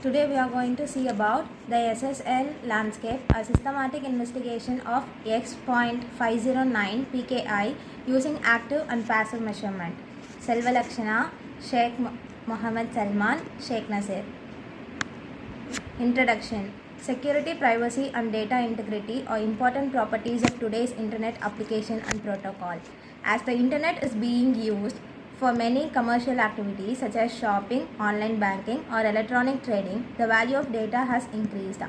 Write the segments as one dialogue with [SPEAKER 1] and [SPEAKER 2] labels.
[SPEAKER 1] Today we are going to see about the SSL landscape, a systematic investigation of X.509 PKI using active and passive measurement. Selva Lakshana, Sheikh Mohammed Salman, Sheikh Nasir. Introduction. Security, privacy and data integrity are important properties of today's internet application and protocol. As the internet is being used for many commercial activities such as shopping, online banking or electronic trading, the value of data has increased.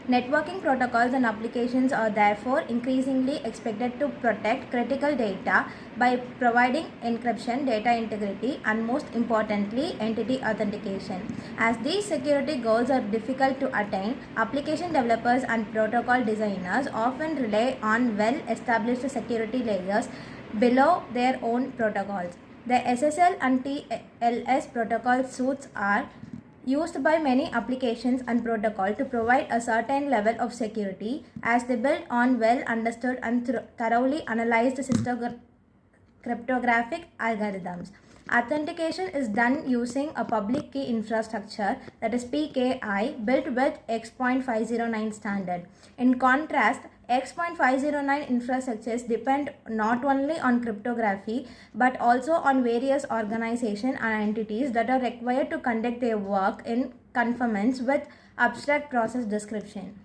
[SPEAKER 1] Networking protocols and applications are therefore increasingly expected to protect critical data by providing encryption, data integrity, and most importantly, entity authentication. As these security goals are difficult to attain, application developers and protocol designers often rely on well-established security layers below their own protocols. The SSL and TLS protocol suites are used by many applications and protocols to provide a certain level of security as they build on well understood and thoroughly analyzed cryptographic algorithms. Authentication is done using a public key infrastructure, that is PKI, built with X.509 standard. In contrast, X.509 infrastructures depend not only on cryptography but also on various organizations and entities that are required to conduct their work in conformance with abstract process description.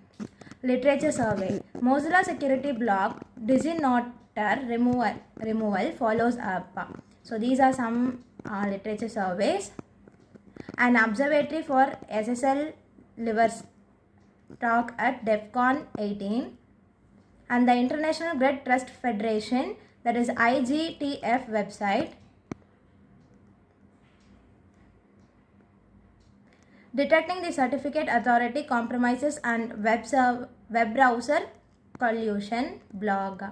[SPEAKER 1] Literature survey. Mozilla security blog DigiNotar removal follows up. So these are some literature surveys. An observatory for SSL Livers talk at DEFCON 18 and the International Grid Trust Federation, that is IGTF website. Detecting the certificate authority compromises and web browser collusion blog.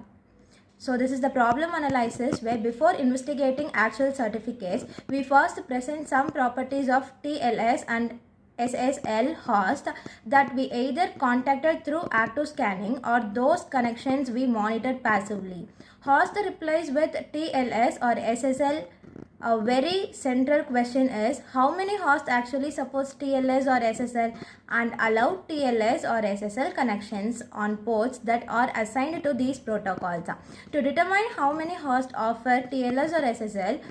[SPEAKER 1] So this is the problem analysis where before investigating actual certificates, we first present some properties of TLS and SSL host that we either contacted through active scanning or those connections we monitored passively. Host replies with TLS or SSL. A very central question is how many hosts actually supports TLS or SSL and allow TLS or SSL connections on ports that are assigned to these protocols. To determine how many hosts offer TLS or SSL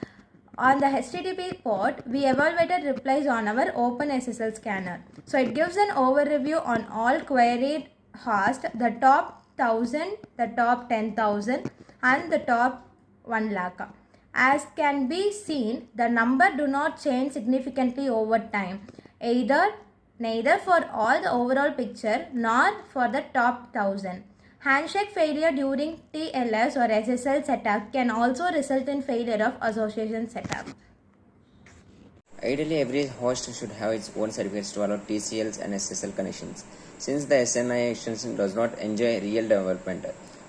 [SPEAKER 1] on the HTTP port, we evaluated replies on our OpenSSL scanner. So it gives an overview on all queried hosts, the top 1000, the top 10,000 and the top 1 lakh. As can be seen, the number do not change significantly over time, neither for all the overall picture nor for the top 1000. Handshake failure during TLS or SSL setup can also result in failure of association setup.
[SPEAKER 2] Ideally, every host should have its own certificates to allow TCLs and SSL connections, since the SNI extension does not enjoy real development.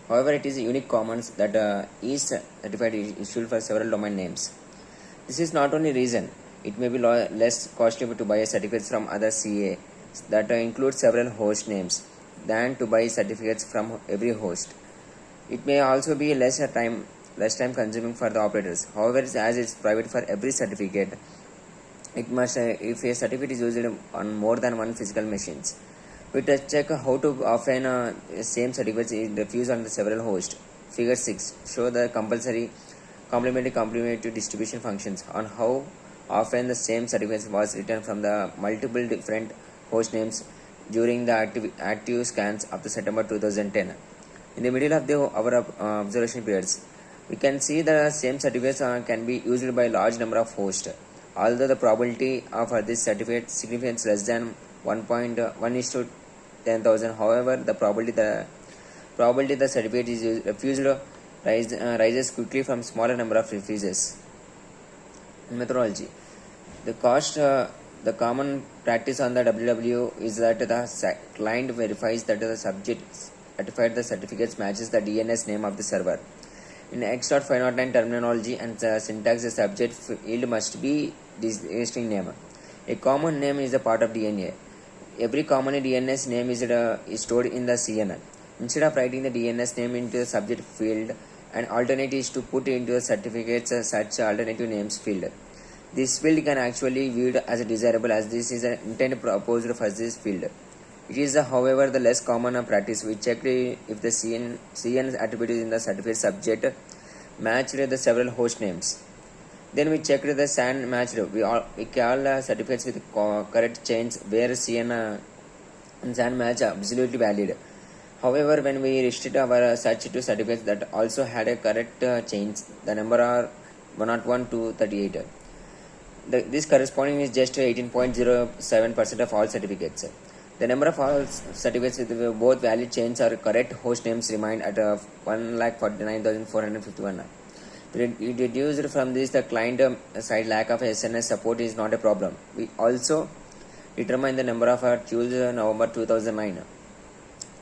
[SPEAKER 2] However, it is a unique commons that each certificate is issued for several domain names. This is not only reason it may be less costly to buy certificates from other CA that include several host names than to buy certificates from every host. It may also be less time consuming for the operators. However, as it's private for every certificate, it must if a certificate is used on more than one physical machines. We check how to often same certificates is diffused on the several hosts. Figure 6 show the complementary distribution functions on how often the same certificates was written from the multiple different host names during the active scans up to September 2010. In the middle of our observation periods, we can see the same certificates can be used by a large number of hosts. Although the probability of this certificate significance less than 1.1 is to 10,000, however, the probability the certificate is refused rises quickly from smaller number of refuses. Methodology. The common practice on the WW is that the client verifies that the subject certified the certificates matches the DNS name of the server. In X.509 terminology and syntax, the subject field must be this listing name. A common name is a part of DNA. Every common DNS name is stored in the CNN. Instead of writing the DNS name into the subject field, an alternative is to put into the certificates such alternative names field. This field can actually be viewed as desirable as this is an intent proposed for this field. It is, however, the less common practice. We checked if the CN attribute in the certificate subject matched the several host names. Then we checked the SAN matched. We call certificates with correct chains where CN and SAN match absolutely valid. However, when we restrict our search to certificates that also had a correct chains, the number are 101 to 38. This corresponding is just 18.07% of all certificates. The number of all certificates with both valid chains or correct host names remained at 1,49,451. We deduced from this the client side lack of SNS support is not a problem. We also determined the number of queues in November 2009.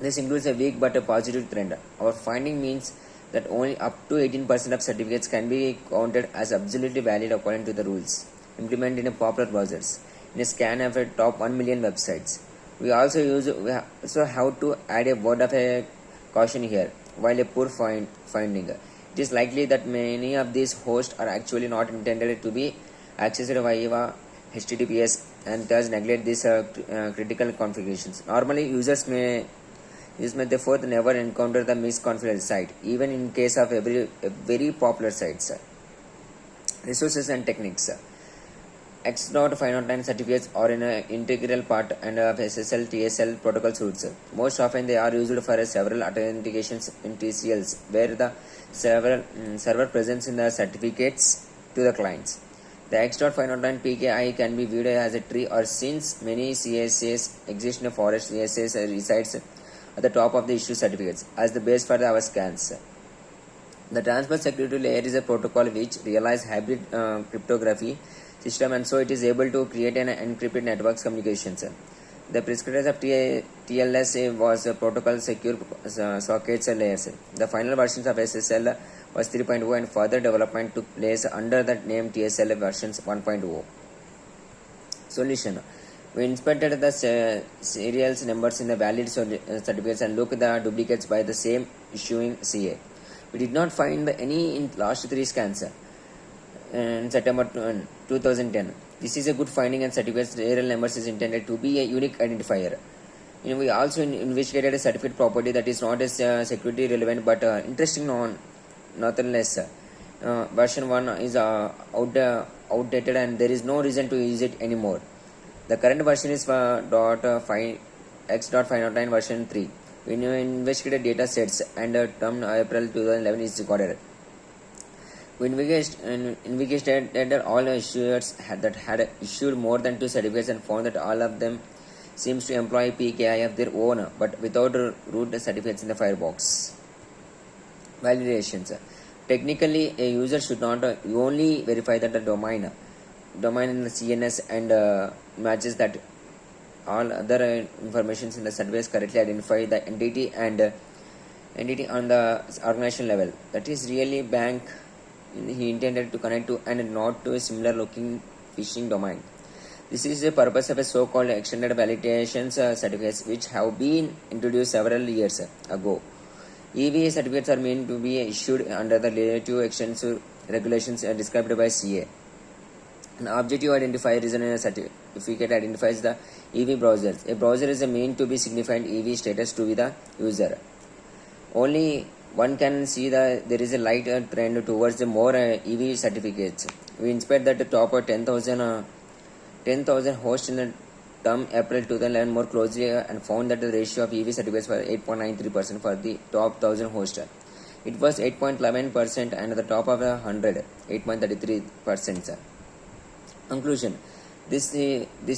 [SPEAKER 2] This includes a weak but a positive trend. Our finding means that only up to 18% of certificates can be counted as absolutely valid according to the rules implemented in popular browsers in a scan of a top 1 million websites. We also have to add a word of a caution here. While a poor finding, it is likely that many of these hosts are actually not intended to be accessed via HTTPS and thus neglect these critical configurations. Normally, users may therefore never encounter the misconfigured site, even in case of very popular sites. Resources and techniques. X.509 certificates are an integral part of SSL TSL protocol suites. Most often they are used for several authentications in TCLs where the server presents in the certificates to the clients. The X.509 PKI can be viewed as a tree, or since many CSAs exist in a forest, CSAs resides at the top of the issue certificates as the base for our scans. The transport security layer is a protocol which realizes hybrid cryptography system, and so it is able to create an encrypted network communications. The predecessor of TLS was a protocol secure sockets layers. The final versions of SSL was 3.0 and further development took place under the name TSL versions 1.0. Solution. We inspected the serial numbers in the valid certificates and looked at the duplicates by the same issuing CA. We did not find any in last 3 scans in September 2010. This is a good finding, and certificate serial numbers is intended to be a unique identifier. We also investigated a certificate property that is not as security relevant but interesting nonetheless. Version 1 is outdated and there is no reason to use it anymore. The current version is X.509 version 3. We investigated data sets and term April 2011 is recorded. We investigated all issuers that had issued more than 2 certificates and found that all of them seems to employ PKI of their own but without root certificates in the firebox. Validations. Technically, a user should not only verify that the domain in the CNS and matches that all other information in the certificates correctly identify the entity and entity on the organization level. That is really bank he intended to connect to and not to a similar looking phishing domain. This is the purpose of a so-called extended validations certificates which have been introduced several years ago. EVA certificates are meant to be issued under the relative extensive regulations described by CA. An objective identifier is a certificate identifies the EV browsers. A browser is a mean to be significant EV status to the user. Only one can see that there is a light trend towards the more EV certificates. We inspect that the top 10,000 hosts in the term April 2011 more closely and found that the ratio of EV certificates was 8.93% for the top 1000 hosts. It was 8.11% and at the top of 100, 8.33%. Conclusion. This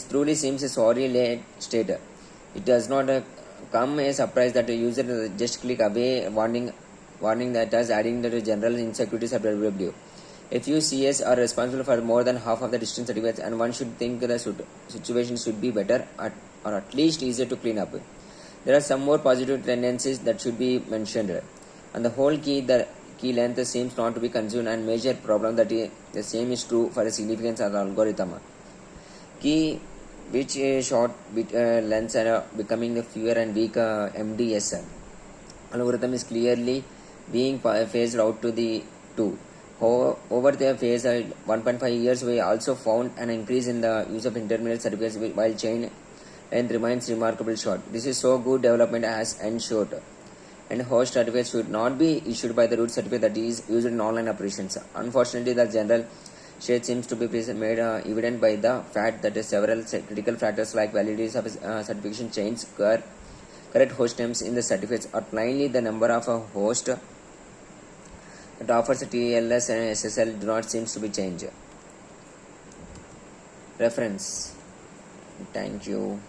[SPEAKER 2] truly seems a sorry late state. It does not come as a surprise that a user just click away warning that is adding to the general insecurities of WWW. A few CS are responsible for more than half of the distance certificates, and one should think the situation should be better or at least easier to clean up. There are some more positive tendencies that should be mentioned. On the whole, the key length seems not to be consumed, and major problem that the same is true for the significance of the algorithm. Key which short bit lengths are becoming the fewer and weaker MDS algorithm is clearly being phased out to the 2. Over the phase 1.5 years, we also found an increase in the use of intermediate certificates while chain length remains remarkably short. This is so good development has ensured. And host certificates should not be issued by the root certificate that is used in online operations. Unfortunately, the general shade seems to be made evident by the fact that several critical factors like validity of certification chains, correct host names in the certificates, or plainly the number of a host that offers TLS and SSL do not seem to be changed. Reference. Thank you.